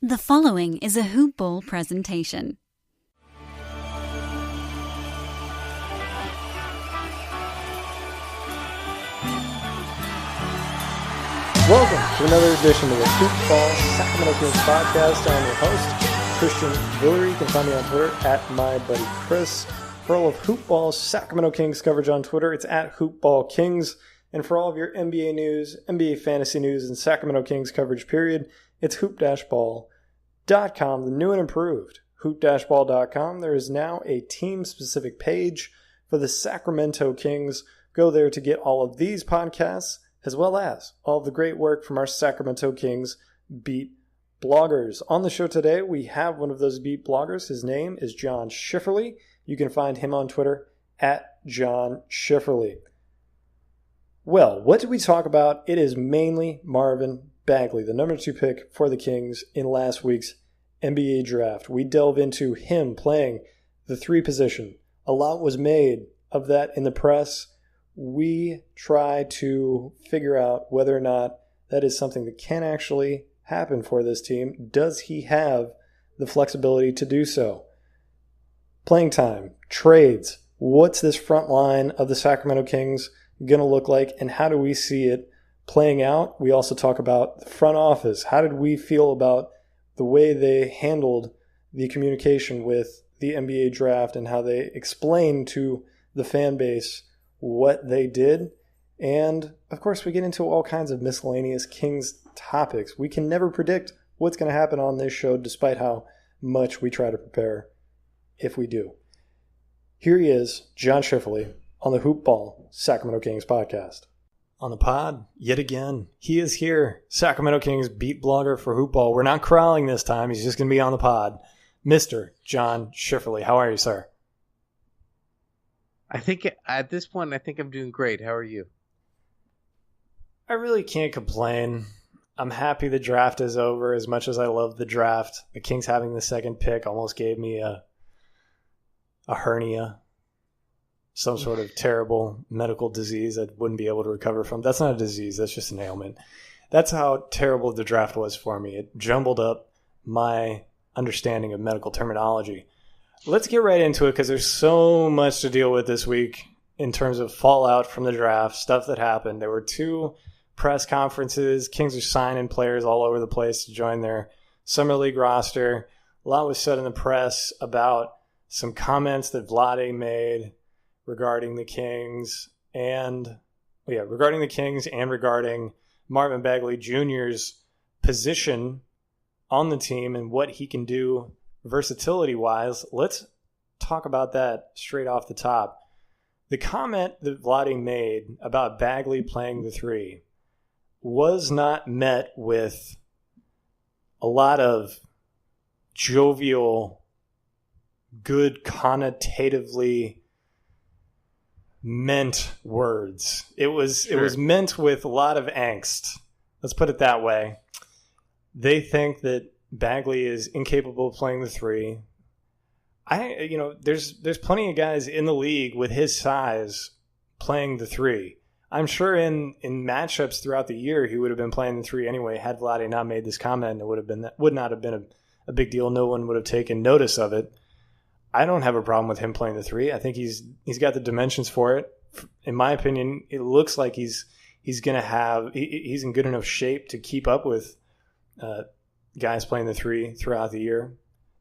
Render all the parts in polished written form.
The following is a Hoop Ball presentation. Welcome to another edition of the Hoop Ball Sacramento Kings podcast. I'm your host, Christian Villere. You can find me on Twitter at MyBuddyChris. For all of Hoop Ball's Sacramento Kings coverage on Twitter, it's at Hoop Ball Kings. And for all of your NBA news, NBA fantasy news, and Sacramento Kings coverage period, it's hoop-ball.com, the new and improved hoop-ball.com. There is now a team-specific page for the Sacramento Kings. Go there to get all of these podcasts, as well as all of the great work from our Sacramento Kings beat bloggers. On the show today, we have one of those beat bloggers. His name is John Schifferle. You can find him on Twitter at John Schifferle. Well, what did we talk about? It is mainly Marvin Bagley, the number 2 pick for the Kings in last week's NBA draft. We delve into him playing the 3 position. A lot was made of that in the press. We try to figure out whether or not that is something that can actually happen for this team. Does he have the flexibility to do so? Playing time, trades, what's this front line of the Sacramento Kings going to look like, and how do we see it playing out? We also talk about the front office. How did we feel about the way they handled the communication with the NBA draft and how they explained to the fan base what they did? And, of course, we get into all kinds of miscellaneous Kings topics. We can never predict what's going to happen on this show, despite how much we try to prepare, if we do. Here he is, John Schifferle, on the Hoop Ball Sacramento Kings podcast. On the pod, yet again, he is here, Sacramento Kings beat blogger for Hoop Ball. We're not crawling this time. He's just going to be on the pod. Mr. John Schifferle. How are you, sir? I think at this point, I'm doing great. How are you? I really can't complain. I'm happy the draft is over. As much as I love the draft, the Kings having the second pick almost gave me a hernia, some sort of terrible medical disease I wouldn't be able to recover from. That's not a disease. That's just an ailment. That's how terrible the draft was for me. It jumbled up my understanding of medical terminology. Let's get right into it because there's so much to deal with this week in terms of fallout from the draft, stuff that happened. There were 2 press conferences. Kings are signing players all over the place to join their Summer League roster. A lot was said in the press about some comments that Villere made regarding the Kings and regarding Marvin Bagley Jr.'s position on the team and what he can do versatility-wise. Let's talk about that straight off the top. The comment that Villere made about Bagley playing the 3 was not met with a lot of jovial, good, connotatively meant words. It was meant with a lot of angst. Let's put it that way. They think that Bagley is incapable of playing the 3. There's plenty of guys in the league with his size playing the 3. I'm sure in matchups throughout the year he would have been playing the 3 anyway. Had Villere not made this comment, it would not have been a big deal. No one would have taken notice of it. I don't have a problem with him playing the 3. I think he's got the dimensions for it. In my opinion, it looks like he's in good enough shape to keep up with guys playing the 3 throughout the year.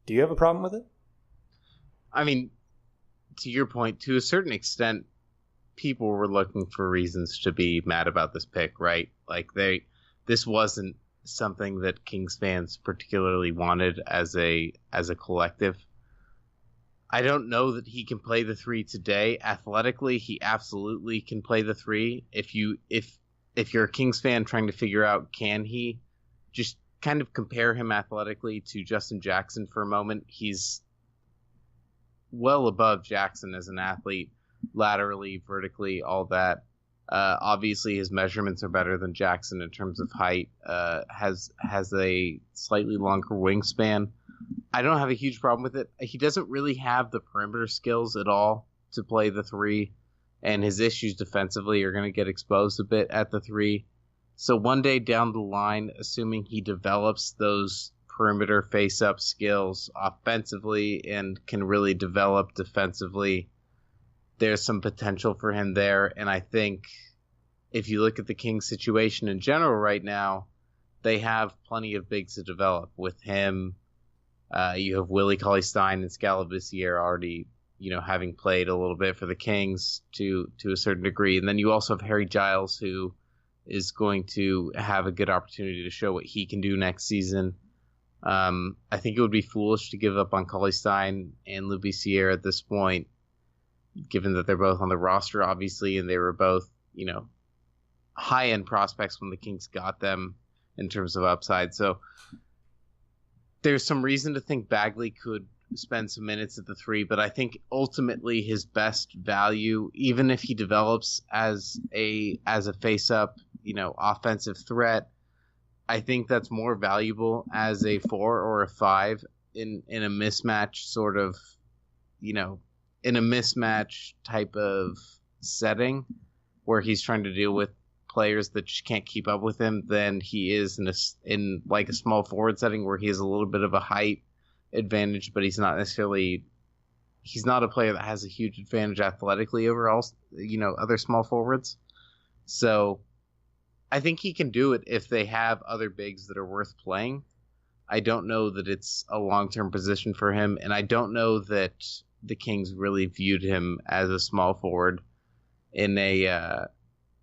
Do you have a problem with it? I mean, to your point, to a certain extent, people were looking for reasons to be mad about this pick, right? Like this wasn't something that Kings fans particularly wanted as a collective. I don't know that he can play the 3 today. Athletically, he absolutely can play the 3. If you're a Kings fan trying to figure out can he, just kind of compare him athletically to Justin Jackson for a moment. He's well above Jackson as an athlete, laterally, vertically, all that. Obviously, his measurements are better than Jackson in terms of height. Has a slightly longer wingspan. I don't have a huge problem with it. He doesn't really have the perimeter skills at all to play the 3, and his issues defensively are going to get exposed a bit at the 3. So one day down the line, assuming he develops those perimeter face-up skills offensively and can really develop defensively, there's some potential for him there. And I think if you look at the Kings situation in general right now, they have plenty of bigs to develop. With him, you have Willie Cauley-Stein and Villere already, having played a little bit for the Kings to a certain degree. And then you also have Harry Giles, who is going to have a good opportunity to show what he can do next season. I think it would be foolish to give up on Cauley-Stein and Villere at this point, given that they're both on the roster, obviously, and they were both, high-end prospects when the Kings got them in terms of upside. So there's some reason to think Bagley could spend some minutes at the 3, but I think ultimately his best value, even if he develops as a face-up, offensive threat, I think that's more valuable as a 4 or a 5 in a mismatch sort of, in a mismatch type of setting where he's trying to deal with players that just can't keep up with him than he is in like a small forward setting where he has a little bit of a height advantage, but he's not a player that has a huge advantage athletically over all, other small forwards. So I think he can do it if they have other bigs that are worth playing. I don't know that it's a long-term position for him, and I don't know that the Kings really viewed him as a small forward in a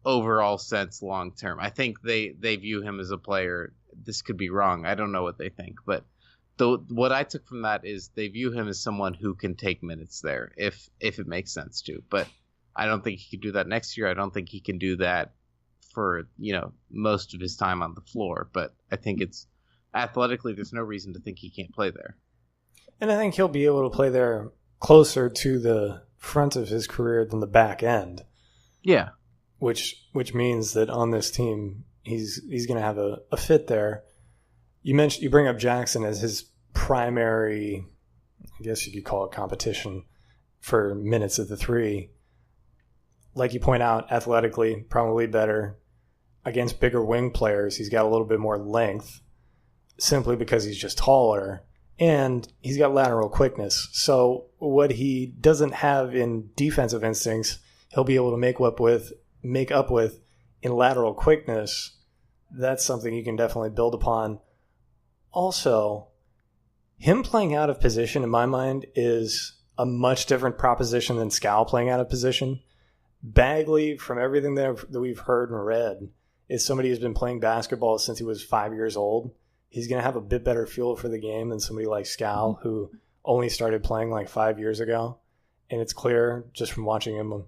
overall sense long-term. I think they view him as a player. This could be wrong. I don't know what they think, but what I took from that is they view him as someone who can take minutes there if it makes sense to. But I don't think he can do that next year. I don't think he can do that for, most of his time on the floor. But I think it's athletically, there's no reason to think he can't play there. And I think he'll be able to play there closer to the front of his career than the back end. Yeah. Which means that on this team, he's going to have a fit there. You bring up Jackson as his primary, I guess you could call it competition for minutes at the 3. Like you point out, athletically, probably better. Against bigger wing players, he's got a little bit more length simply because he's just taller. And he's got lateral quickness. So what he doesn't have in defensive instincts, he'll be able to make up with in lateral quickness. That's something you can definitely build upon. Also, him playing out of position, in my mind, is a much different proposition than Skal playing out of position. Bagley, from everything that we've heard and read, is somebody who's been playing basketball since he was 5 years old. He's going to have a bit better feel for the game than somebody like Skal, who only started playing like 5 years ago. And it's clear, just from watching him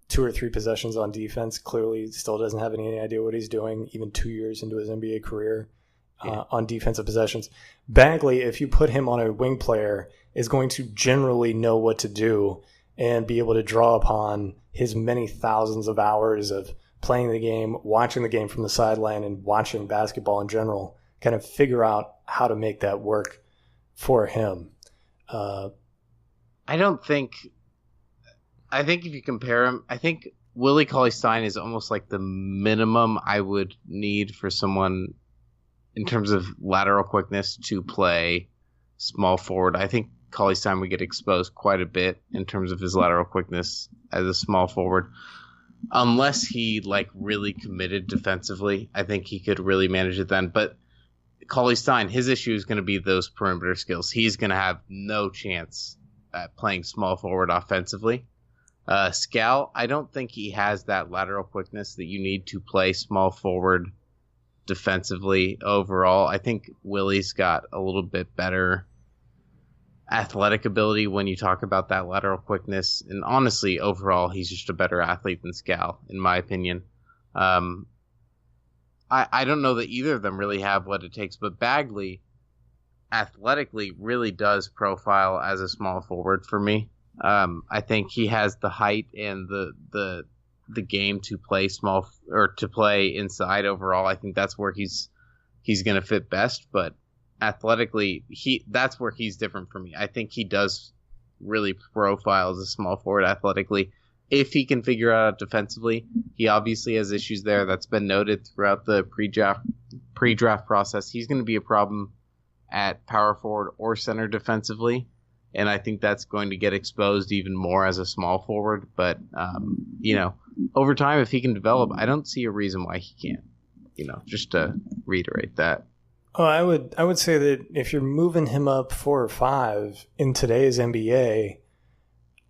2 or 3 possessions on defense, clearly still doesn't have any idea what he's doing, even 2 years into his NBA career. On defensive possessions. Bagley, if you put him on a wing player, is going to generally know what to do and be able to draw upon his many thousands of hours of playing the game, watching the game from the sideline, and watching basketball in general, kind of figure out how to make that work for him. I think if you compare him, I think Willie Cauley-Stein is almost like the minimum I would need for someone in terms of lateral quickness to play small forward. I think Cauley-Stein would get exposed quite a bit in terms of his lateral quickness as a small forward. Unless he really committed defensively, I think he could really manage it then. But Cauley-Stein, his issue is going to be those perimeter skills. He's going to have no chance at playing small forward offensively. Skal, I don't think he has that lateral quickness that you need to play small forward defensively overall. I think Willie's got a little bit better athletic ability when you talk about that lateral quickness. And honestly, overall, he's just a better athlete than Skal, in my opinion. I don't know that either of them really have what it takes, but Bagley athletically really does profile as a small forward for me. I think he has the height and the game to play small or to play inside overall. I think that's where he's going to fit best, but athletically that's where he's different from me. I think he does really profile as a small forward athletically. If he can figure out defensively, he obviously has issues there. That's been noted throughout the pre-draft process. He's going to be a problem at power forward or center defensively. And I think that's going to get exposed even more as a small forward. But, over time, if he can develop, I don't see a reason why he can't, just to reiterate that. Oh, I would say that if you're moving him up 4 or 5 in today's NBA,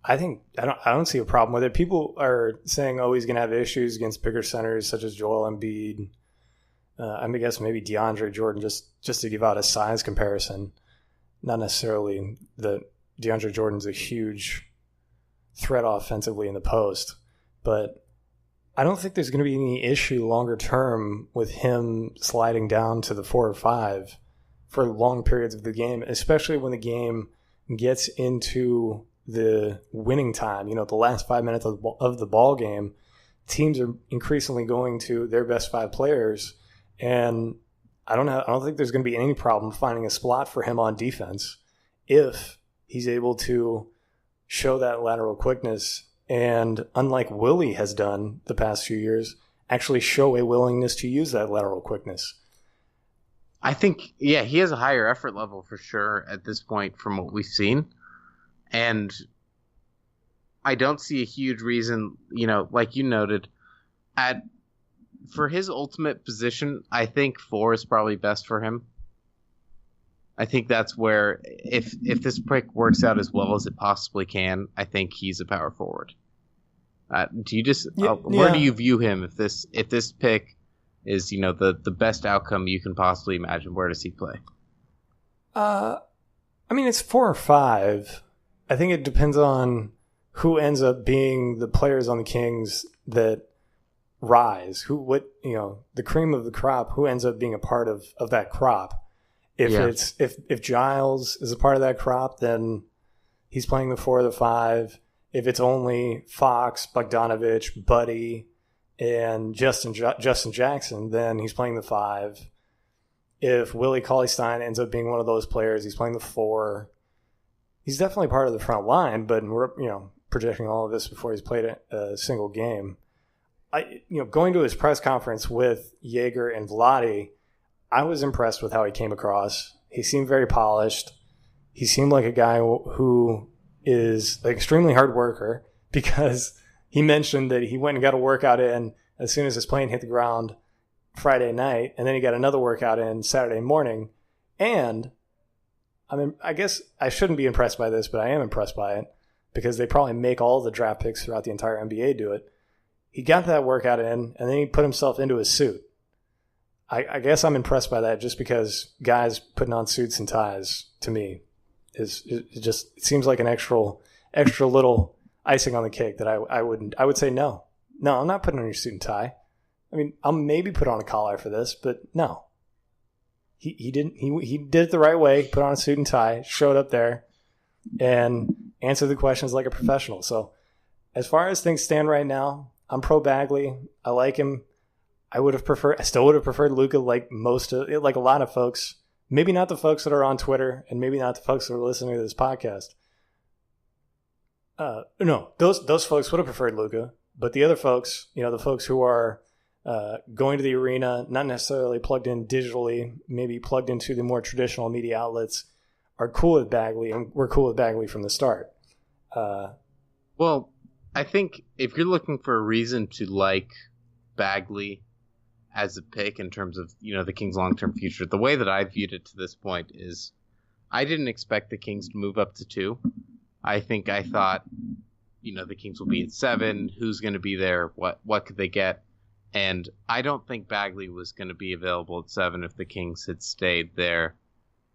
I don't see a problem with it. People are saying, he's going to have issues against bigger centers such as Joel Embiid. I guess maybe DeAndre Jordan, just to give out a size comparison. Not necessarily that DeAndre Jordan's a huge threat offensively in the post, but I don't think there's going to be any issue longer term with him sliding down to the 4 or 5 for long periods of the game, especially when the game gets into the winning time. The last 5 minutes of the ball game, teams are increasingly going to their best 5 players, and I don't think there's going to be any problem finding a spot for him on defense if he's able to show that lateral quickness and, unlike Willie has done the past few years, actually show a willingness to use that lateral quickness. I think, he has a higher effort level for sure at this point from what we've seen. And I don't see a huge reason, like you noted, for his ultimate position, I think 4 is probably best for him. I think that's where, if this pick works out as well as it possibly can, I think he's a power forward. Where do you view him if this pick is, the best outcome you can possibly imagine? Where does he play? It's 4 or 5. I think it depends on who ends up being the players on the Kings that rise. The cream of the crop, who ends up being a part of that crop. If Giles is a part of that crop, then he's playing the 4 or the 5. If it's only Fox, Bogdanovich, Buddy, and Justin Jackson, then he's playing the 5. If Willie Cauley-Stein ends up being one of those players, he's playing the 4. He's definitely part of the front line, but we're projecting all of this before he's played a single game. Going to his press conference with Jaeger and Villere, I was impressed with how he came across. He seemed very polished. He seemed like a guy who is an extremely hard worker, because he mentioned that he went and got a workout in as soon as his plane hit the ground Friday night, and then he got another workout in Saturday morning. And I guess I shouldn't be impressed by this, but I am impressed by it, because they probably make all the draft picks throughout the entire NBA do it. He got that workout in, and then he put himself into his suit. I guess I'm impressed by that, just because guys putting on suits and ties, to me, it seems like an extra little icing on the cake that I would say no. No, I'm not putting on your suit and tie. I'll maybe put on a collar for this, but no. He didn't. He did it the right way. Put on a suit and tie, showed up there, and answered the questions like a professional. So, as far as things stand right now, I'm pro Bagley. I like him. I still would have preferred Luka, like a lot of folks. Maybe not the folks that are on Twitter, and maybe not the folks that are listening to this podcast. No, those folks would have preferred Luka, but the other folks, the folks who are going to the arena, not necessarily plugged in digitally, maybe plugged into the more traditional media outlets, are cool with Bagley, and we're cool with Bagley from the start. Well, I think if you're looking for a reason to like Bagley as a pick in terms of, the Kings' long-term future, the way that I viewed it to this point is I didn't expect the Kings to move up to 2. I thought, the Kings will be at 7. Who's going to be there? What could they get? And I don't think Bagley was going to be available at 7 if the Kings had stayed there.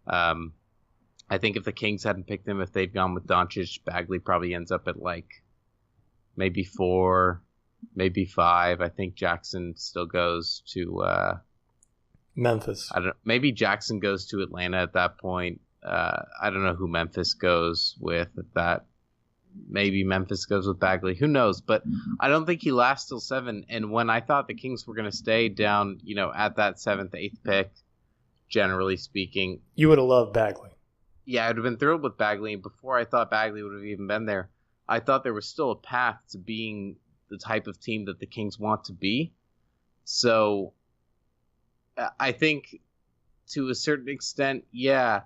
I think if the Kings hadn't picked him, if they'd gone with Doncic, Bagley probably ends up at maybe 4, maybe 5. I think Jackson still goes to Memphis. Maybe Jackson goes to Atlanta at that point. I don't know who Memphis goes with at that. Maybe Memphis goes with Bagley. Who knows? But I don't think he lasts till 7. And when I thought the Kings were going to stay down, at that 7th, 8th pick, generally speaking, you would have loved Bagley. Yeah, I'd have been thrilled with Bagley. And before I thought Bagley would have even been there, I thought there was still a path to being the type of team that the Kings want to be. So I think to a certain extent, yeah,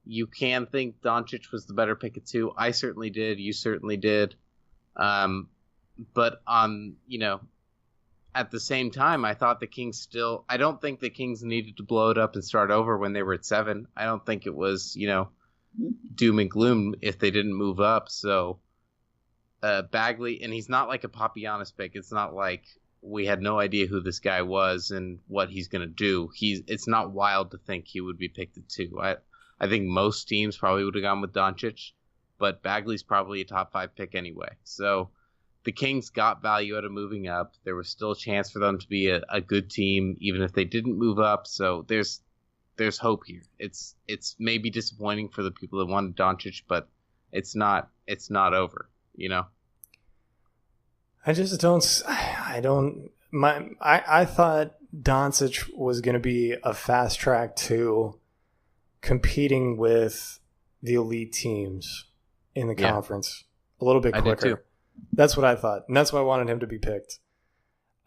you can think Doncic was the better pick at 2. I certainly did. You certainly did. But on, at the same time, I thought the Kings I don't think the Kings needed to blow it up and start over when they were at 7. I don't think it was, doom and gloom if they didn't move up. So Bagley, and he's not like a Papagiannis pick. It's not like we had no idea who this guy was and what he's going to do. It's not wild to think he would be picked at 2. I think most teams probably would have gone with Doncic, but Bagley's probably a top 5 pick anyway. So the Kings got value out of moving up. There was still a chance for them to be a good team, even if they didn't move up. So there's hope here. It's maybe disappointing for the people that wanted Doncic, but it's not over, I just don't. I thought Doncic was going to be a fast track to competing with the elite teams in the conference a little bit quicker. I did too. That's what I thought, and that's why I wanted him to be picked.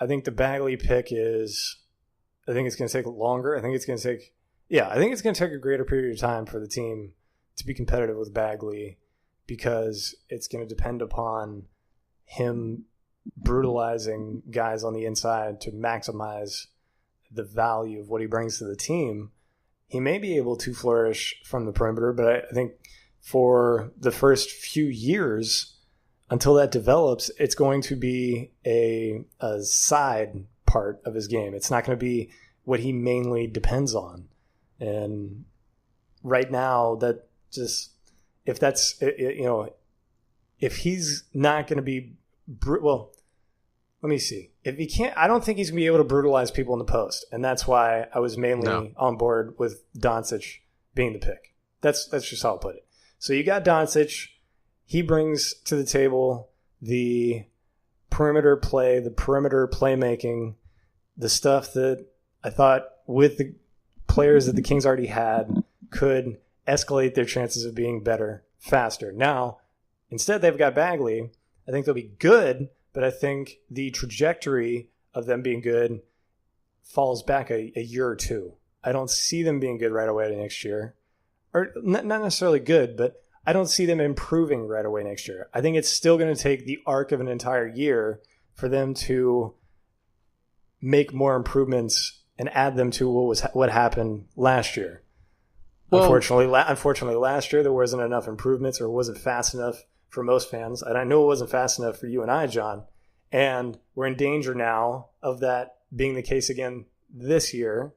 I think the Bagley pick I think it's going to take longer. I think it's going to take a greater period of time for the team to be competitive with Bagley, because it's going to depend upon him brutalizing guys on the inside to maximize the value of what he brings to the team. He may be able to flourish from the perimeter, but I think for the first few years, until that develops, it's going to be a side part of his game. It's not going to be what he mainly depends on. And right now, that just, if he's not going to be, well, let me see. If he can't, I don't think he's going to be able to brutalize people in the post. And that's why I was mainly on board with Doncic being the pick. That's just how I'll put it. So you got Doncic. He brings to the table the perimeter play, the perimeter playmaking, the stuff that I thought with the players that the Kings already had could escalate their chances of being better faster. Now, instead they've got Bagley. I think they'll be good, but I think the trajectory of them being good falls back a year or two. I don't see them being good right away next year. Or not necessarily good, but I don't see them improving right away next year. I think it's still going to take the arc of an entire year for them to make more improvements and add them to what happened last year. Well, unfortunately, last year there wasn't enough improvements, or wasn't fast enough for most fans. And I know it wasn't fast enough for you and I, John. And we're in danger now of that being the case again this year.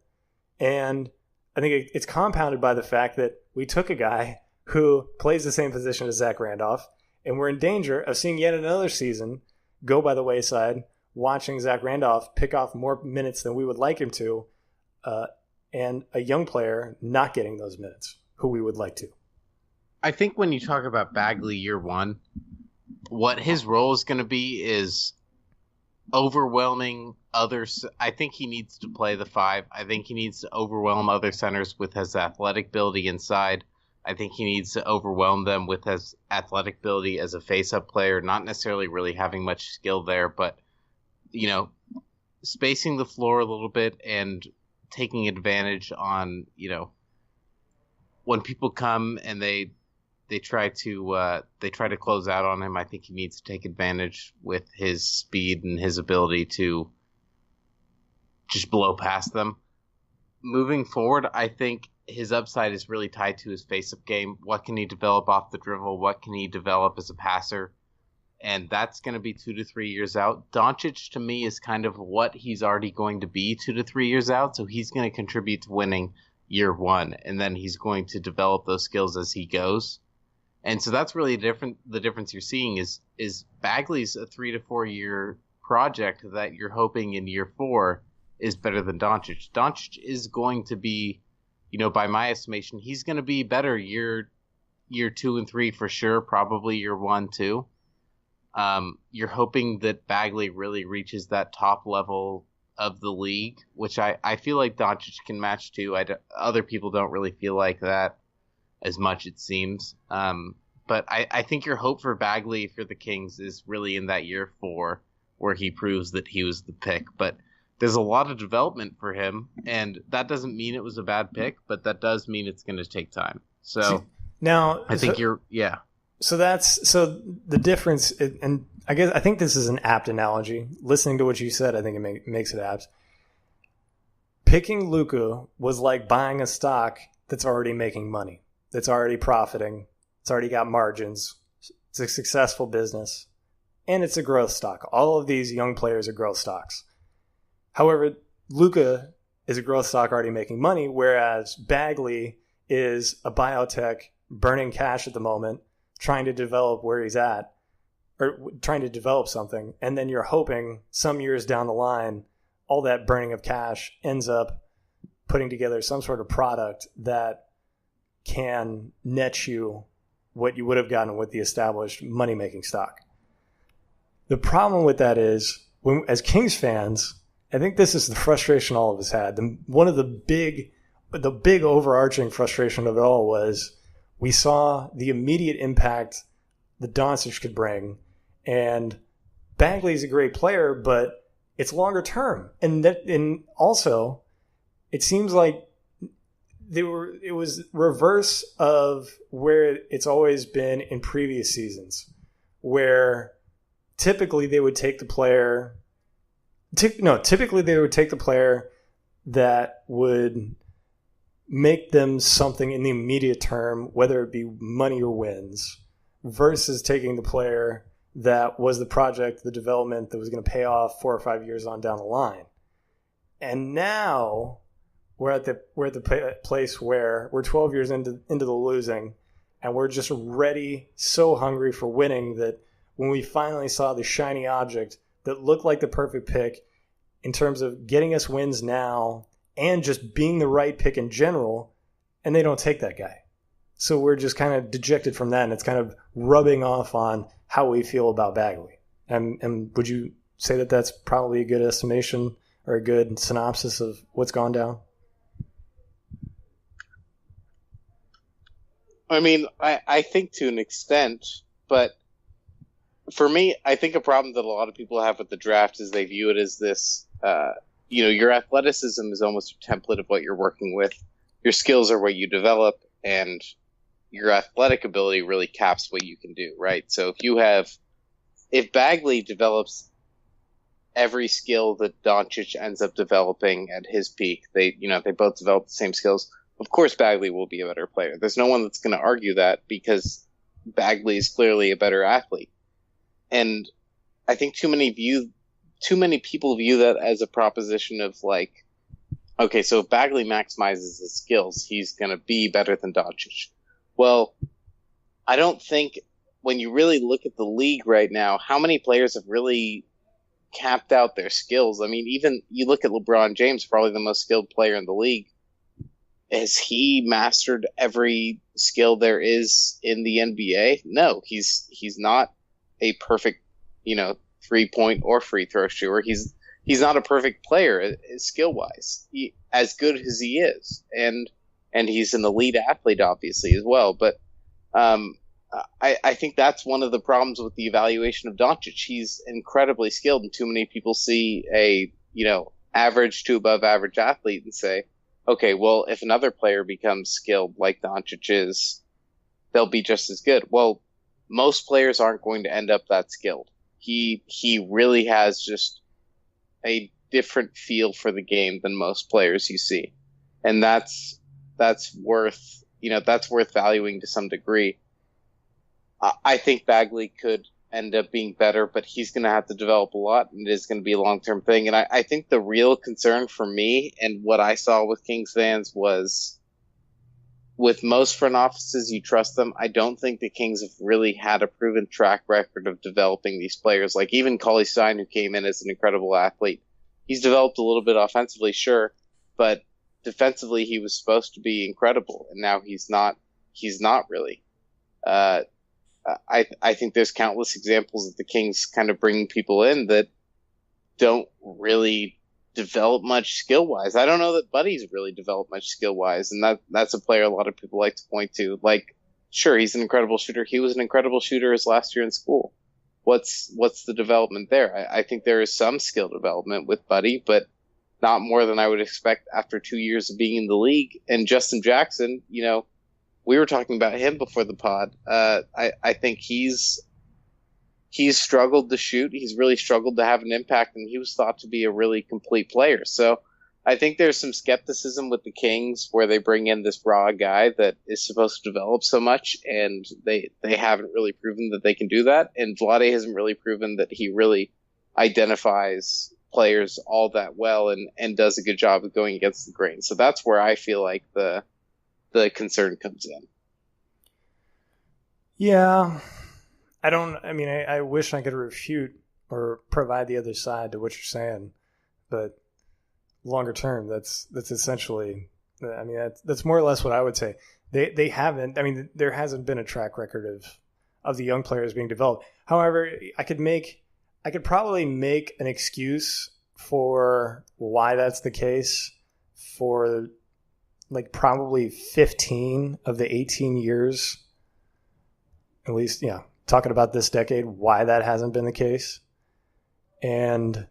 And I think it's compounded by the fact that we took a guy who plays the same position as Zach Randolph, and we're in danger of seeing yet another season go by the wayside, watching Zach Randolph pick off more minutes than we would like him to, and a young player not getting those minutes who we would like to. I think when you talk about Bagley year one, what his role is going to be is overwhelming others. I think he needs to play the 5. I think he needs to overwhelm other centers with his athletic ability inside. I think he needs to overwhelm them with his athletic ability as a face-up player, not necessarily really having much skill there, but, spacing the floor a little bit and taking advantage on, when people come and they try to close out on him. I think he needs to take advantage with his speed and his ability to just blow past them. Moving forward, I think his upside is really tied to his face-up game. What can he develop off the dribble? What can he develop as a passer? And that's going to be 2 to 3 years out. Doncic, to me, is kind of what he's already going to be 2 to 3 years out. So he's going to contribute to winning year one, and then he's going to develop those skills as he goes. And so that's really the difference you're seeing is Bagley's a 3 to 4 year project that you're hoping in year 4 is better than Doncic. Doncic is going to be, by my estimation, he's going to be better year 2 and 3 for sure, probably year 1 too. You're hoping that Bagley really reaches that top level of the league, which I feel like Doncic can match too. Other people don't really feel like that as much, it seems. But I think your hope for Bagley for the Kings is really in that year 4 where he proves that he was the pick. But there's a lot of development for him, and that doesn't mean it was a bad pick, but that does mean it's going to take time. So now I think So the difference, and I think this is an apt analogy. Listening to what you said, I think it makes it apt. Picking Luka was like buying a stock that's already making money, that's already profiting, it's already got margins, it's a successful business, and it's a growth stock. All of these young players are growth stocks. However, Luka is a growth stock already making money, whereas Bagley is a biotech burning cash at the moment, trying to develop where he's at, or trying to develop something. And then you're hoping some years down the line, all that burning of cash ends up putting together some sort of product that can net you what you would have gotten with the established money-making stock. The problem with that is, as Kings fans, I think this is the frustration all of us had. One of the big overarching frustration of it all was we saw the immediate impact that Doncic could bring, and Bagley's a great player, but it's longer term. And also, it seems like it was reverse of where it's always been in previous seasons, where typically they would take the player. Typically they would take the player that would make them something in the immediate term, whether it be money or wins, versus taking the player that was the project, the development that was going to pay off 4 or 5 years on down the line. And now we're at the place where we're 12 years into the losing, and we're just ready, so hungry for winning, that when we finally saw the shiny object that looked like the perfect pick in terms of getting us wins now and just being the right pick in general, and they don't take that guy. So we're just kind of dejected from that, and it's kind of rubbing off on how we feel about Bagley. And would you say that that's probably a good estimation or a good synopsis of what's gone down? I mean, I think to an extent, but for me, I think a problem that a lot of people have with the draft is they view it as this, your athleticism is almost a template of what you're working with. Your skills are what you develop, and your athletic ability really caps what you can do, right? So if Bagley develops every skill that Doncic ends up developing at his peak, they both develop the same skills. Of course, Bagley will be a better player. There's no one that's going to argue that, because Bagley is clearly a better athlete. And I think too many people view that as a proposition of like, okay, so if Bagley maximizes his skills, he's going to be better than Doncic. Well, I don't think, when you really look at the league right now, how many players have really capped out their skills? I mean, even you look at LeBron James, probably the most skilled player in the league. Has he mastered every skill there is in the NBA? No, he's not a perfect, 3-point or free throw shooter. He's not a perfect player skill wise, as good as he is, and he's an elite athlete, obviously, as well. But I think that's one of the problems with the evaluation of Doncic. He's incredibly skilled, and too many people see a average to above average athlete and say, okay, well, if another player becomes skilled like Doncic is, they'll be just as good. Well, most players aren't going to end up that skilled. He really has just a different feel for the game than most players you see. And that's worth valuing to some degree. I think Bagley could end up being better, but he's going to have to develop a lot, and it is going to be a long-term thing. And I think the real concern for me and what I saw with Kings fans was, with most front offices, you trust them. I don't think the Kings have really had a proven track record of developing these players. Like even Cauley Stein, who came in as an incredible athlete, he's developed a little bit offensively, sure, but defensively he was supposed to be incredible, and now he's not really. I think there's countless examples of the Kings kind of bringing people in that don't really develop much skill-wise. I don't know that Buddy's really developed much skill-wise, and that's a player a lot of people like to point to. Like, sure, he's an incredible shooter. He was an incredible shooter his last year in school. What's the development there? I think there is some skill development with Buddy, but not more than I would expect after 2 years of being in the league. And Justin Jackson, we were talking about him before the pod. I think he's struggled to shoot. He's really struggled to have an impact, and he was thought to be a really complete player. So I think there's some skepticism with the Kings where they bring in this raw guy that is supposed to develop so much, and they haven't really proven that they can do that. And Villere hasn't really proven that he really identifies players all that well and does a good job of going against the grain. So that's where I feel like the concern comes in. Yeah. I wish I could refute or provide the other side to what you're saying, but longer term, that's essentially, that's more or less what I would say. They haven't, there hasn't been a track record of the young players being developed. However, I could probably make an excuse for why that's the case for like probably 15 of the 18 years, at least, talking about this decade, why that hasn't been the case. And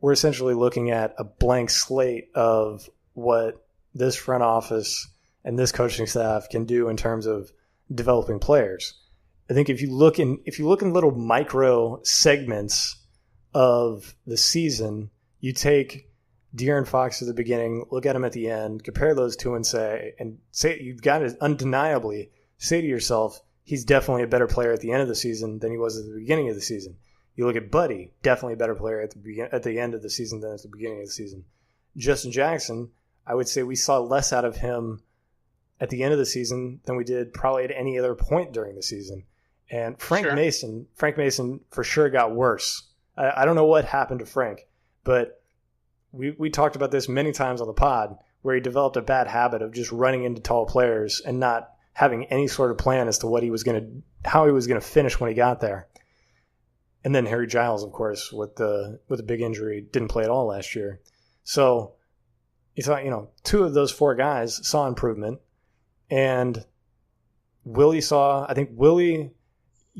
we're essentially looking at a blank slate of what this front office and this coaching staff can do in terms of developing players. I think if you look in little micro segments of the season, you take De'Aaron Fox at the beginning, look at him at the end, compare those two and say you've got to undeniably say to yourself, he's definitely a better player at the end of the season than he was at the beginning of the season. You look at Buddy, definitely a better player at the end of the season than at the beginning of the season. Justin Jackson, I would say we saw less out of him at the end of the season than we did probably at any other point during the season. And Frank Mason for sure got worse. I don't know what happened to Frank, but we talked about this many times on the pod where he developed a bad habit of just running into tall players and not having any sort of plan as to how he was going to finish when he got there. And then Harry Giles, of course, with the big injury, didn't play at all last year. So you thought, two of those four guys saw improvement, and Willie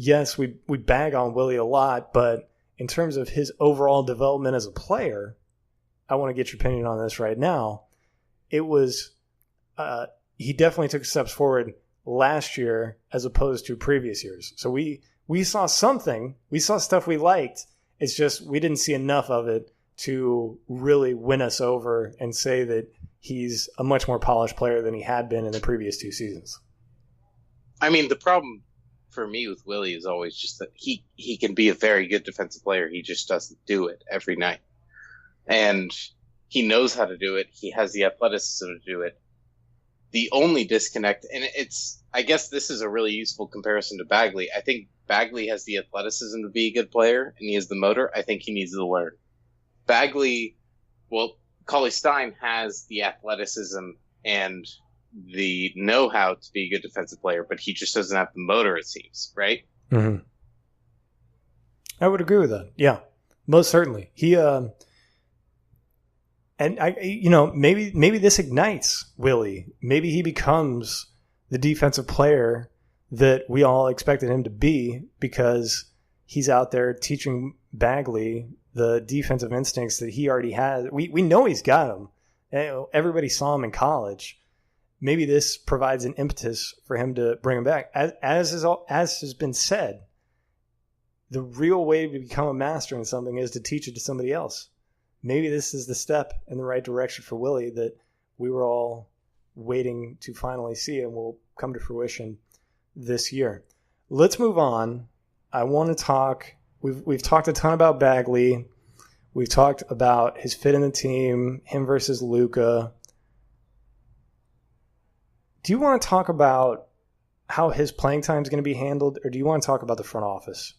yes, we bag on Willie a lot, but in terms of his overall development as a player, I want to get your opinion on this right now. It was he definitely took steps forward last year as opposed to previous years. So we saw something. We saw stuff we liked. It's just we didn't see enough of it to really win us over and say that he's a much more polished player than he had been in the previous two seasons. The problem for me with Willie is always just that he can be a very good defensive player. He just doesn't do it every night. And he knows how to do it. He has the athleticism to do it. The only disconnect, and I guess this is a really useful comparison to Bagley. I think Bagley has the athleticism to be a good player, and he has the motor. I think he needs to learn. Cauley-Stein has the athleticism and the know-how to be a good defensive player, but he just doesn't have the motor, it seems, right? Mm-hmm. I would agree with that. Yeah, most certainly. He, maybe this ignites Willie. Maybe he becomes the defensive player that we all expected him to be because he's out there teaching Bagley the defensive instincts that he already has. We know he's got them. Everybody saw him in college. Maybe this provides an impetus for him to bring him back. As has been said, the real way to become a master in something is to teach it to somebody else. Maybe this is the step in the right direction for Willie that we were all waiting to finally see and will come to fruition this year. Let's move on. I want to talk. We've talked a ton about Bagley. We've talked about his fit in the team, him versus Luka. Do you want to talk about how his playing time is going to be handled, or do you want to talk about the front office?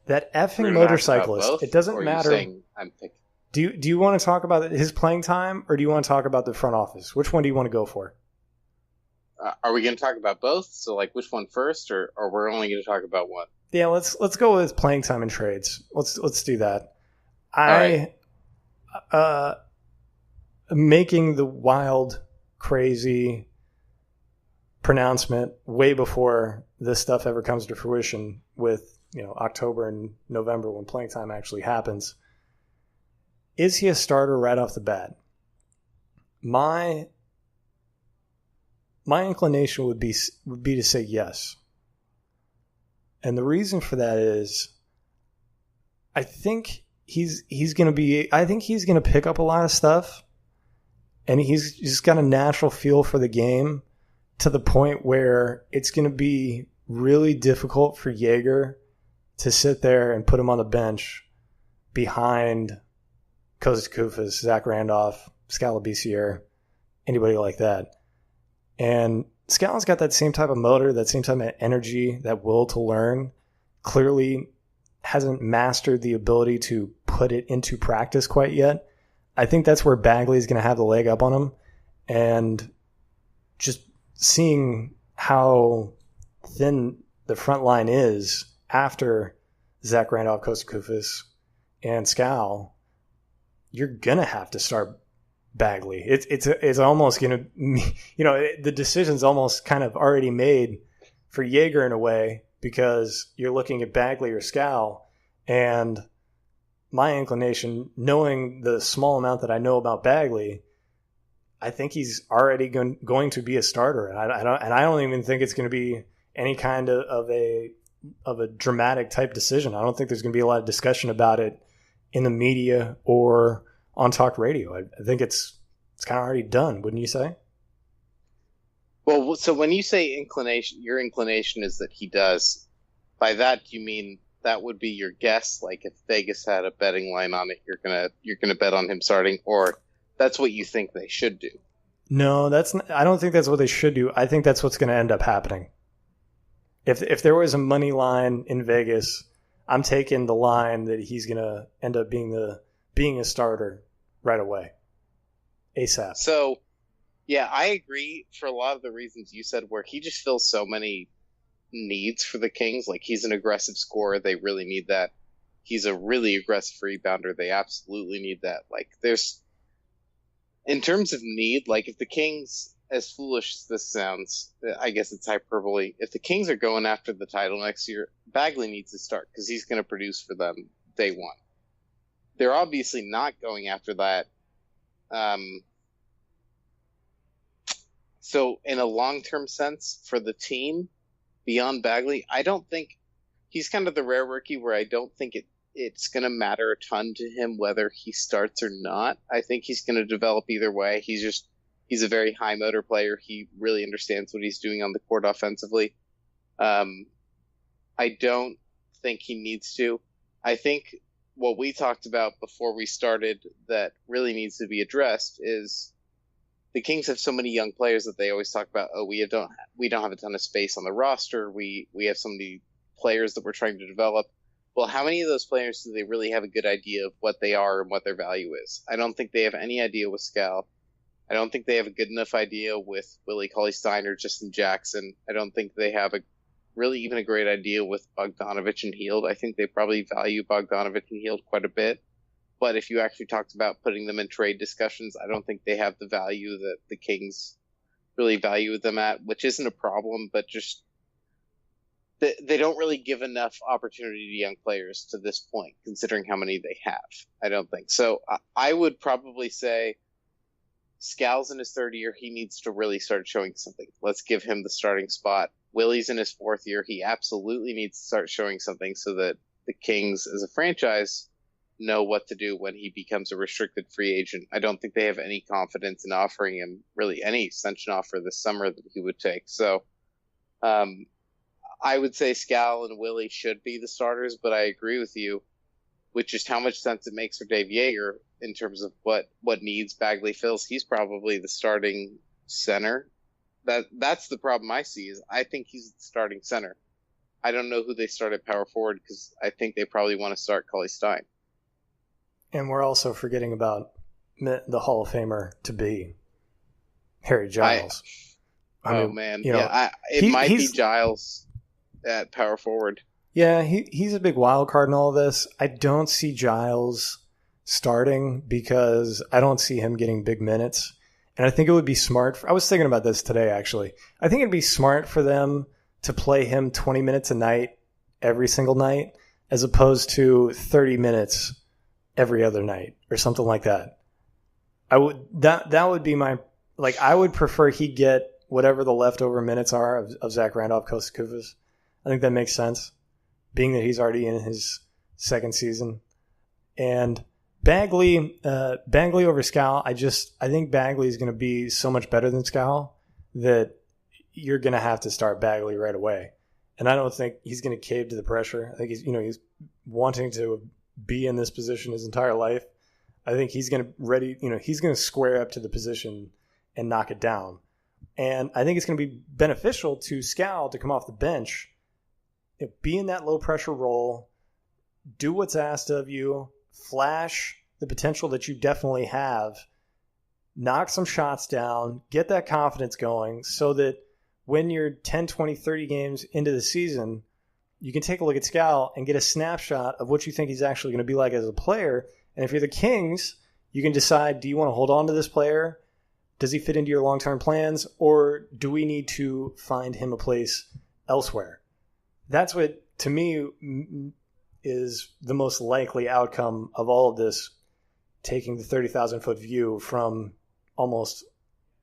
That effing motorcyclist. It doesn't matter. Do you want to talk about his playing time, or do you want to talk about the front office? Which one do you want to go for? Are we going to talk about both? So, which one first, or we're only going to talk about one? Yeah, let's go with playing time and trades. Let's do that. Making the wild, crazy pronouncement way before this stuff ever comes to fruition with October and November when playing time actually happens. Is he a starter right off the bat? My inclination would be to say yes. And the reason for that is I think he's going to pick up a lot of stuff, and he's just got a natural feel for the game to the point where it's going to be really difficult for Jaeger to sit there and put him on the bench behind Kosta, Zach Randolph, Skal Labissiere, anybody like that. And Skal's got that same type of motor, that same type of energy, that will to learn. Clearly hasn't mastered the ability to put it into practice quite yet. I think that's where Bagley is going to have the leg up on him. And just seeing how thin the front line is after Zach Randolph, Kosta, and Skal, you're going to have to start Bagley. It's almost going to, the decision's almost kind of already made for Jaeger in a way, because you're looking at Bagley or Skal, and my inclination, knowing the small amount that I know about Bagley, I think he's already going to be a starter. And I don't even think it's going to be any kind of a dramatic type decision. I don't think there's going to be a lot of discussion about it in the media or on talk radio. I think it's kind of already done, wouldn't you say? Well, so when you say inclination, your inclination is that he does. By that, you mean that would be your guess? Like if Vegas had a betting line on it, you're gonna bet on him starting, or that's what you think they should do? No, I don't think that's what they should do. I think that's what's going to end up happening. If there was a money line in Vegas, I'm taking the line that he's going to end up being a starter right away, ASAP. So, yeah, I agree for a lot of the reasons you said, where he just fills so many needs for the Kings. Like, he's an aggressive scorer. They really need that. He's a really aggressive rebounder. They absolutely need that. Like, in terms of need, like if the Kings, as foolish as this sounds, I guess it's hyperbole, if the Kings are going after the title next year, Bagley needs to start because he's going to produce for them day one. They're obviously not going after that. So in a long-term sense for the team, beyond Bagley, I don't think he's kind of the rare rookie where I don't think it's going to matter a ton to him whether he starts or not. I think he's going to develop either way. He's a very high motor player. He really understands what he's doing on the court offensively. I don't think he needs to. I think what we talked about before we started that really needs to be addressed is the Kings have so many young players that they always talk about, we don't have a ton of space on the roster. We have so many players that we're trying to develop. Well, how many of those players do they really have a good idea of what they are and what their value is? I don't think they have any idea with Skal. I don't think they have a good enough idea with Willie Cauley-Stein or Justin Jackson. I don't think they have even a great idea with Bogdanovic and Hield. I think they probably value Bogdanovic and Hield quite a bit. But if you actually talked about putting them in trade discussions, I don't think they have the value that the Kings really value them at, which isn't a problem, but just they don't really give enough opportunity to young players to this point, considering how many they have. I don't think. So I would probably say Skal's in his third year. He needs to really start showing something. Let's give him the starting spot. Willie's in his fourth year. He absolutely needs to start showing something so that the Kings as a franchise know what to do when he becomes a restricted free agent. I don't think they have any confidence in offering him really any extension offer this summer that he would take. So I would say Skal and Willie should be the starters, but I agree with you with just how much sense it makes for Dave Joerger in terms of what needs Bagley fills. He's probably the starting center. That's the problem I see is I think he's the starting center. I don't know who they start at power forward because I think they probably want to start Cauley-Stein. And we're also forgetting about the Hall of Famer to be Harry Giles. It might be Giles at power forward. Yeah, he's a big wild card in all of this. I don't see Giles starting because I don't see him getting big minutes. And I think it would be smart. I was thinking about this today, actually. I think it'd be smart for them to play him 20 minutes a night every single night as opposed to 30 minutes every other night or something like that. That would be my, like, I would prefer he get whatever the leftover minutes are of Zach Randolph, Kosta Koufos. I think that makes sense, being that he's already in his second season. And Bagley over Skal, I think Bagley is going to be so much better than Skal that you're going to have to start Bagley right away. And I don't think he's going to cave to the pressure. I think he's wanting to be in this position his entire life. I think he's going to square up to the position and knock it down. And I think it's going to be beneficial to Skal to come off the bench, be in that low pressure role, do what's asked of you, flash the potential that you definitely have, knock some shots down, get that confidence going so that when you're 10, 20, 30 games into the season, you can take a look at Skal and get a snapshot of what you think he's actually going to be like as a player. And if you're the Kings, you can decide, do you want to hold on to this player? Does he fit into your long-term plans? Or do we need to find him a place elsewhere? That's what, to me, is the most likely outcome of all of this, taking the 30,000-foot view from almost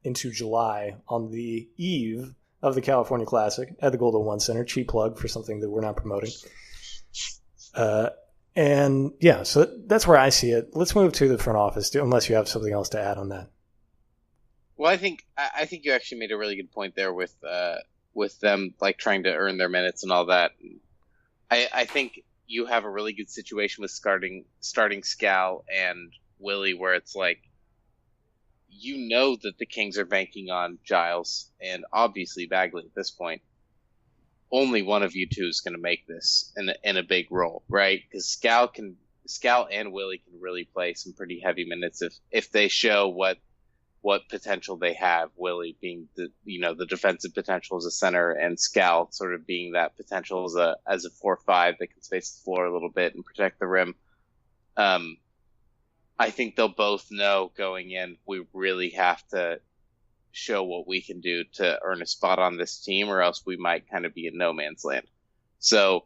into July on the eve of the California Classic at the Golden One Center. Cheap plug for something that we're not promoting. And yeah, so that's where I see it. Let's move to the front office, unless you have something else to add on that. Well, I think you actually made a really good point there with them like trying to earn their minutes and all that. I think you have a really good situation with starting Skal and Willie, where it's like, you know that the Kings are banking on Giles and obviously Bagley at this point. Only one of you two is going to make this in a big role, right? Because Skal and Willie can really play some pretty heavy minutes if they show what potential they have. Willie being the defensive potential as a center, and Skal sort of being that potential as a 4-5 that can space the floor a little bit and protect the rim. I think they'll both know going in, we really have to show what we can do to earn a spot on this team, or else we might kind of be in no man's land. So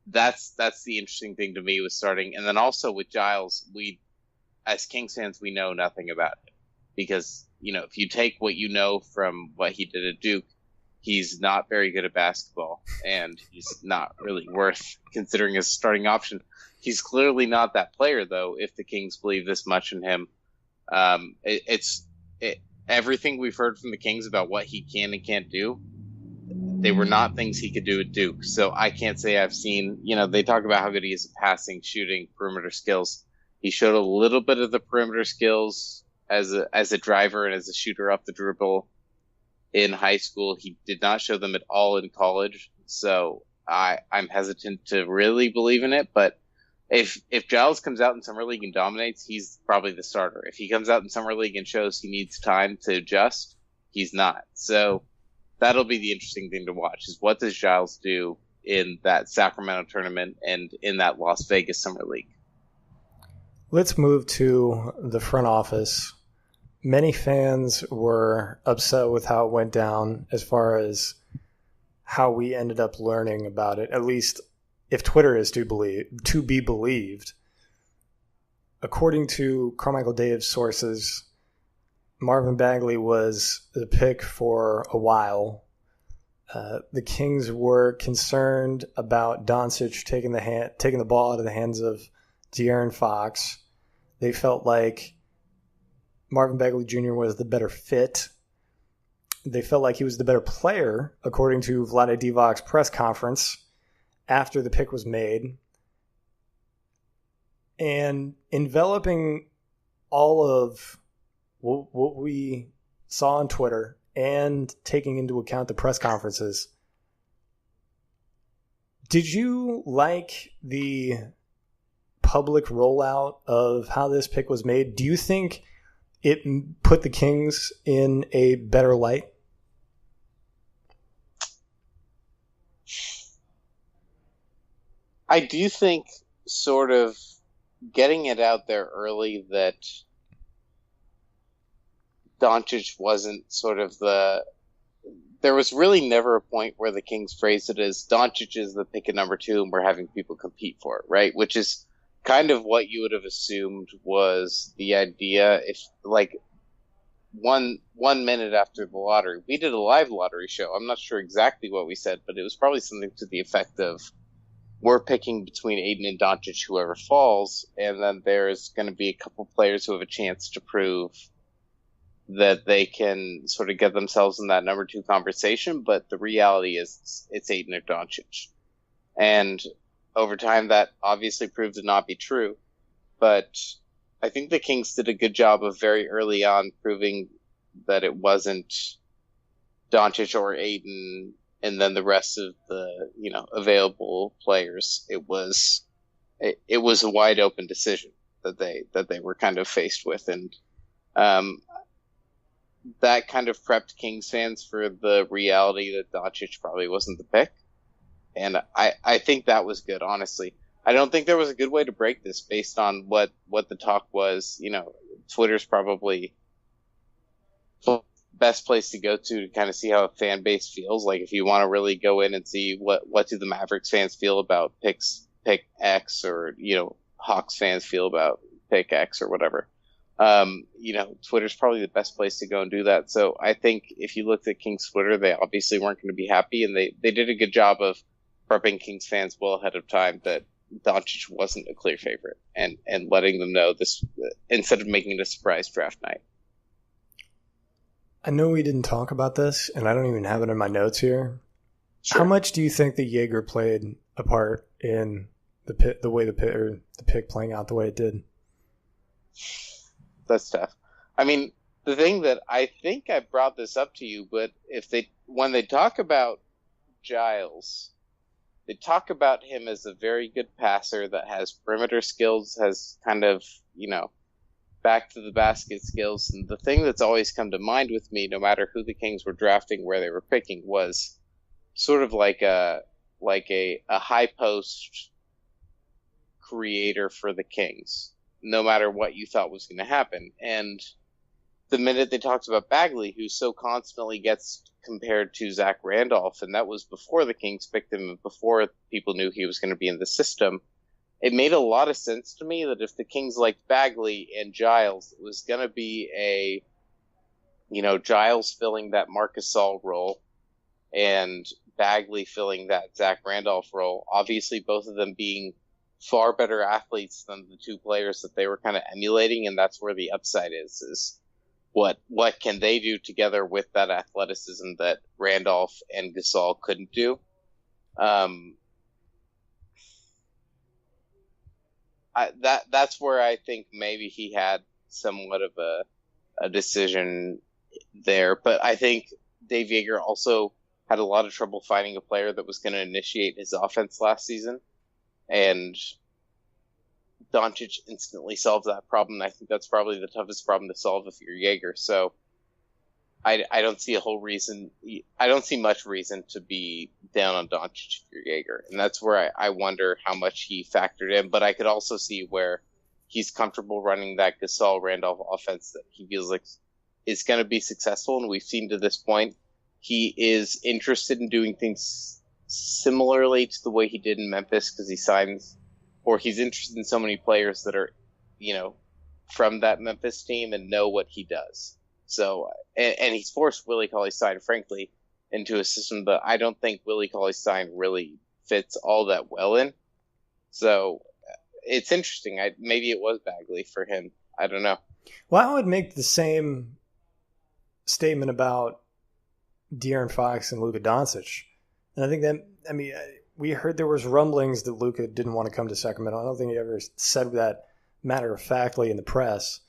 that's the interesting thing to me with starting. And then also with Giles, we, as Kings fans, we know nothing about it. Because, if you take what you know from what he did at Duke, he's not very good at basketball, and he's not really worth considering as a starting option. He's clearly not that player, though, if the Kings believe this much in him. Everything we've heard from the Kings about what he can and can't do, they were not things he could do at Duke. So I can't say I've seen, they talk about how good he is at passing, shooting, perimeter skills. He showed a little bit of the perimeter skills as a driver and as a shooter off the dribble in high school. He did not show them at all in college. So I'm hesitant to really believe in it, but if Giles comes out in Summer League and dominates, he's probably the starter. If he comes out in Summer League and shows he needs time to adjust, he's not. So that'll be the interesting thing to watch, is what does Giles do in that Sacramento tournament and in that Las Vegas Summer League. Let's move to the front office. Many fans were upset with how it went down as far as how we ended up learning about it, at least if Twitter is to be believed. According to Carmichael Dave's sources, Marvin Bagley was the pick for a while. The Kings were concerned about Doncic taking the ball out of the hands of De'Aaron Fox. They felt like Marvin Bagley Jr. was the better fit. They felt like he was the better player, according to Vlade Divac's press conference after the pick was made. And enveloping all of what we saw on Twitter and taking into account the press conferences, did you like the public rollout of how this pick was made? Do you think it put the Kings in a better light? I do think sort of getting it out there early that Doncic wasn't sort of the there was really never a point where the Kings phrased it as Doncic is the pick at number 2 and we're having people compete for it, right? Which is kind of what you would have assumed was the idea if, like, one minute after the lottery, we did a live lottery show. I'm not sure exactly what we said, but it was probably something to the effect of, we're picking between Aiden and Doncic, whoever falls, and then there's going to be a couple players who have a chance to prove that they can sort of get themselves in that number 2 conversation, but the reality is it's Aiden or Doncic. And over time, that obviously proved to not be true, but I think the Kings did a good job of very early on proving that it wasn't Doncic or Aiden and then the rest of the, available players. It was a wide open decision that they were kind of faced with, and that kind of prepped Kings fans for the reality that Doncic probably wasn't the pick. And I think that was good, honestly. I don't think there was a good way to break this based on what the talk was. Twitter's probably the best place to go to kind of see how a fan base feels. Like, if you want to really go in and see what do the Mavericks fans feel about pick X, or, Hawks fans feel about pick X or whatever. Twitter's probably the best place to go and do that. So I think if you looked at Kings Twitter, they obviously weren't going to be happy, and they did a good job of prepping Kings fans well ahead of time that Doncic wasn't a clear favorite, and letting them know this instead of making it a surprise draft night. I know we didn't talk about this, and I don't even have it in my notes here. Sure. How much do you think that Jaeger played a part in the pick playing out the way it did? That's tough. I mean, the thing that I think I brought this up to you, but when they talk about Giles, they talk about him as a very good passer that has perimeter skills, has kind of, back to the basket skills. And the thing that's always come to mind with me, no matter who the Kings were drafting, where they were picking, was sort of like a high post creator for the Kings, no matter what you thought was going to happen. And the minute they talked about Bagley, who so constantly gets compared to Zach Randolph, and that was before the Kings picked him and before people knew he was going to be in the system, it made a lot of sense to me that if the Kings liked Bagley and Giles, it was going to be a, Giles filling that Marc Gasol role and Bagley filling that Zach Randolph role. Obviously, both of them being far better athletes than the 2 players that they were kind of emulating, and that's where the upside is what can they do together with that athleticism that Randolph and Gasol couldn't do. That's where I think maybe he had somewhat of a decision there, but I think Dave Joerger also had a lot of trouble finding a player that was going to initiate his offense last season, and Doncic instantly solved that problem. I think that's probably the toughest problem to solve if you're Joerger. So I don't see much reason to be down on Doncic if you're Joerger. And that's where I wonder how much he factored in. But I could also see where he's comfortable running that Gasol Randolph offense that he feels like is going to be successful. And we've seen to this point, he is interested in doing things similarly to the way he did in Memphis, because he's interested in so many players that are, from that Memphis team and know what he does. So, and he's forced Willie Cauley-Stein, frankly, into a system that I don't think Willie Cauley-Stein really fits all that well in. So it's interesting. Maybe it was Bagley for him. I don't know. Well, I would make the same statement about De'Aaron Fox and Luka Doncic. And I think we heard there was rumblings that Luka didn't want to come to Sacramento. I don't think he ever said that matter-of-factly in the press.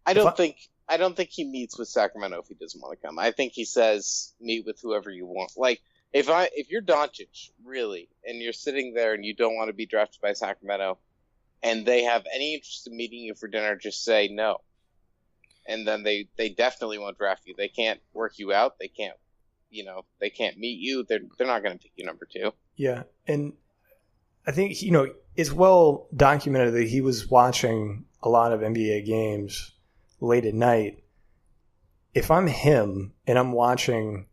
I don't think he meets with Sacramento if he doesn't want to come. I think he says meet with whoever you want. Like, if you're Doncic, really, and you're sitting there and you don't want to be drafted by Sacramento, and they have any interest in meeting you for dinner, just say no. And then they definitely won't draft you. They can't work you out. They can't meet you. They're not going to pick you number 2. Yeah, and I think, it's well documented that he was watching a lot of NBA games late at night. If I'm him and I'm watching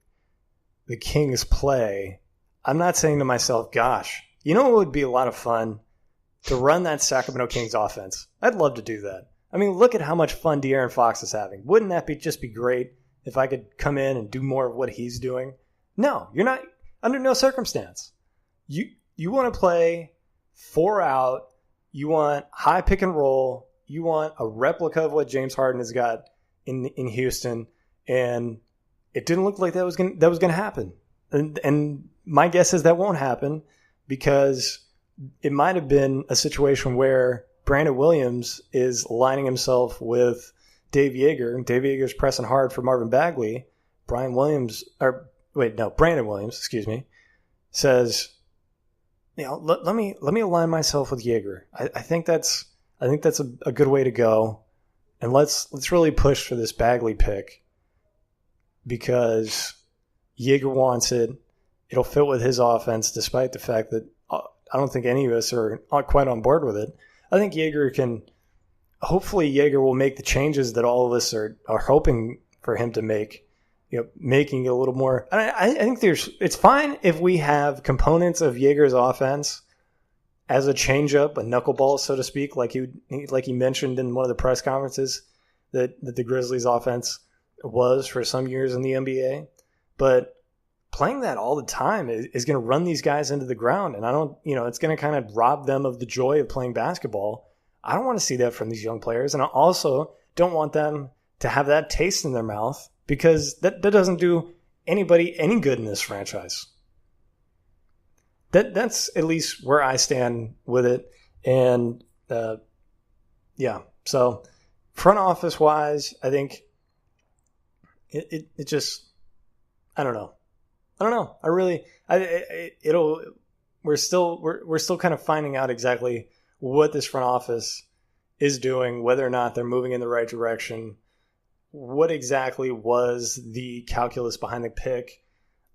the Kings play, I'm not saying to myself, gosh, you know what would be a lot of fun? To run that Sacramento Kings offense. I'd love to do that. I mean, look at how much fun De'Aaron Fox is having. Wouldn't that just be great if I could come in and do more of what he's doing? No, you're not. Under no circumstance. You want to play 4 out. You want high pick and roll. You want a replica of what James Harden has got in Houston, and it didn't look like that was going to happen. And my guess is that won't happen because it might have been a situation where Brandon Williams is lining himself with Dave Yeager. Dave Yeager's pressing hard for Marvin Bagley. Brandon Williams, says, let me align myself with Yeager. I think that's a good way to go, and let's really push for this Bagley pick because Yeager wants it. It'll fit with his offense, despite the fact that I don't think any of us are quite on board with it. I think hopefully Yeager will make the changes that all of us are hoping for him to make, making it a little more. I think it's fine if we have components of Yeager's offense as a changeup, a knuckleball, so to speak, like he mentioned in one of the press conferences that the Grizzlies offense was for some years in the NBA. But playing that all the time is going to run these guys into the ground. And it's going to kind of rob them of the joy of playing basketball. I don't want to see that from these young players. And I also don't want them to have that taste in their mouth because that doesn't do anybody any good in this franchise. That's at least where I stand with it. And so front office wise, I think it just, I don't know. We're still kind of finding out exactly what this front office is doing, whether or not they're moving in the right direction, what exactly was the calculus behind the pick.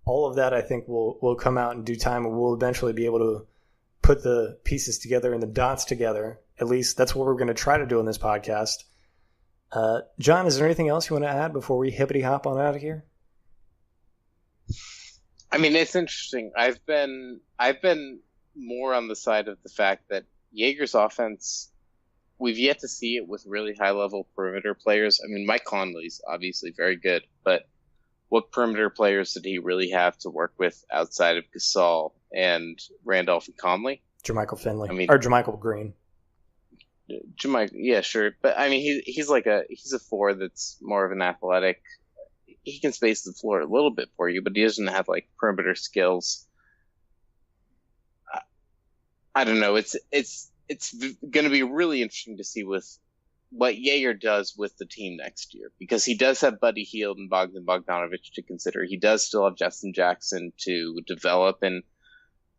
All of that I think will come out in due time, and we'll eventually be able to put the pieces together and the dots together. At least that's what we're going to try to do in this podcast. John, is there anything else you want to add before we hippity hop on out of here? I mean, it's interesting. I've been more on the side of the fact that Yeager's offense, we've yet to see it with really high-level perimeter players. I mean, Mike Conley's obviously very good, but what perimeter players did he really have to work with outside of Gasol and Randolph and Conley? Jermichael Finley. Or Jermichael Green. Yeah, sure. But, I mean, he's a 4 that's more of an athletic. He can space the floor a little bit for you, but he doesn't have perimeter skills. I don't know. It's going to be really interesting to see with what Yeager does with the team next year, because he does have Buddy Hield and Bogdan Bogdanovic to consider. He does still have Justin Jackson to develop, and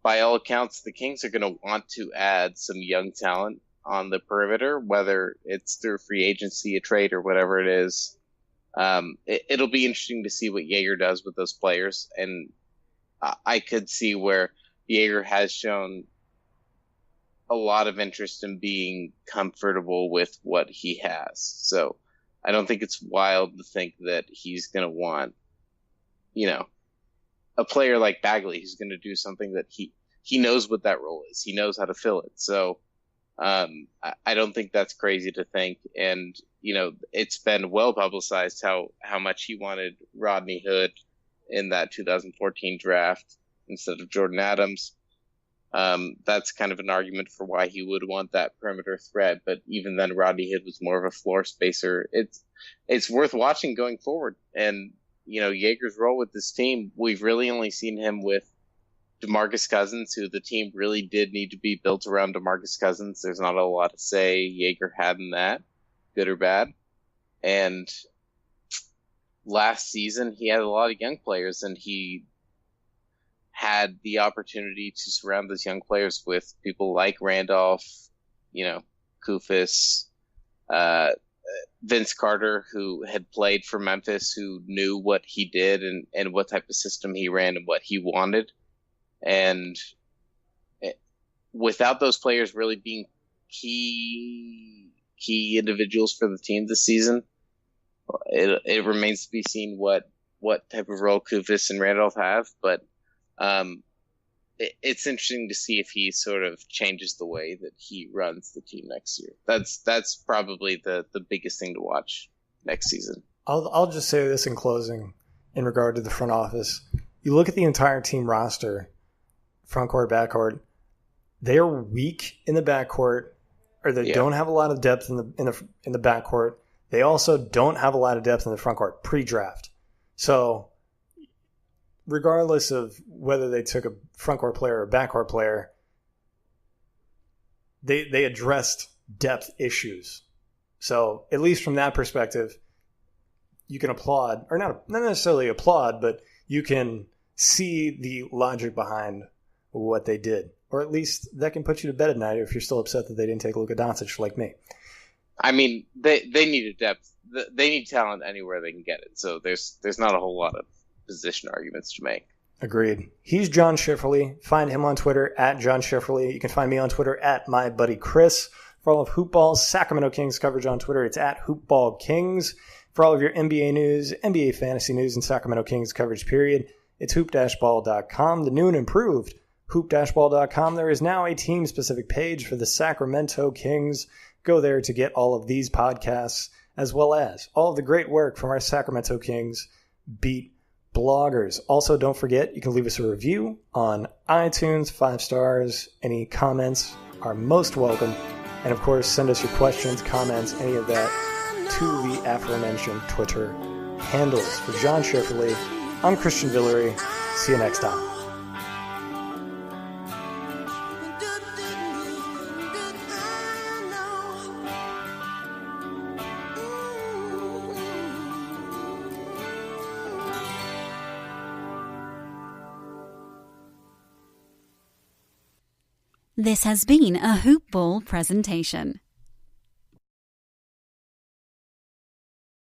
by all accounts, the Kings are going to want to add some young talent on the perimeter, whether it's through free agency, a trade, or whatever it is. It'll be interesting to see what Yeager does with those players, and I could see where Yeager has shown a lot of interest in being comfortable with what he has. So I don't think it's wild to think that he's going to want, a player like Bagley who's going to do something that he knows what that role is. He knows how to fill it. So I don't think that's crazy to think. And, it's been well publicized how much he wanted Rodney Hood in that 2014 draft instead of Jordan Adams. That's kind of an argument for why he would want that perimeter threat. But even then, Rodney Hood was more of a floor spacer. It's worth watching going forward. And, Yeager's role with this team, we've really only seen him with DeMarcus Cousins, who the team really did need to be built around DeMarcus Cousins. There's not a lot to say Yeager had in that, good or bad. And last season, he had a lot of young players, and he had the opportunity to surround those young players with people like Randolph, Kufis, Vince Carter, who had played for Memphis, who knew what he did and what type of system he ran and what he wanted. And without those players really being key individuals for the team this season, it remains to be seen what what type of role Kufis and Randolph have, but it's interesting to see if he sort of changes the way that he runs the team next year. That's probably the biggest thing to watch next season. I'll just say this in closing in regard to the front office. You look at the entire team roster, front court, back court, they are weak in the backcourt, or they don't have a lot of depth in the backcourt. They also don't have a lot of depth in the front court pre-draft. So regardless of whether they took a front court player or a backcourt player, they addressed depth issues. So at least from that perspective, you can applaud, or not necessarily applaud, but you can see the logic behind what they did. Or at least that can put you to bed at night if you're still upset that they didn't take Luka Doncic like me. I mean, they need a depth. They need talent anywhere they can get it. So there's not a whole lot of position arguments to make. Agreed. He's John Schifferle. Find him on Twitter at John Schifferle. You can find me on Twitter at MyBuddyChris. For all of Hoopball's Sacramento Kings coverage on Twitter, it's at HoopballKings. For all of your NBA news, NBA fantasy news, and Sacramento Kings coverage period, it's hoop-ball.com. The new and improved hoop-ball.com. There is now a team-specific page for the Sacramento Kings. Go there to get all of these podcasts, as well as all of the great work from our Sacramento Kings beat bloggers. Also, don't forget, you can leave us a review on iTunes, 5 stars. Any comments are most welcome. And of course, send us your questions, comments, any of that to the aforementioned Twitter handles. For John Schifferle, I'm Christian Villere. See you next time. This has been a Hoop Ball presentation.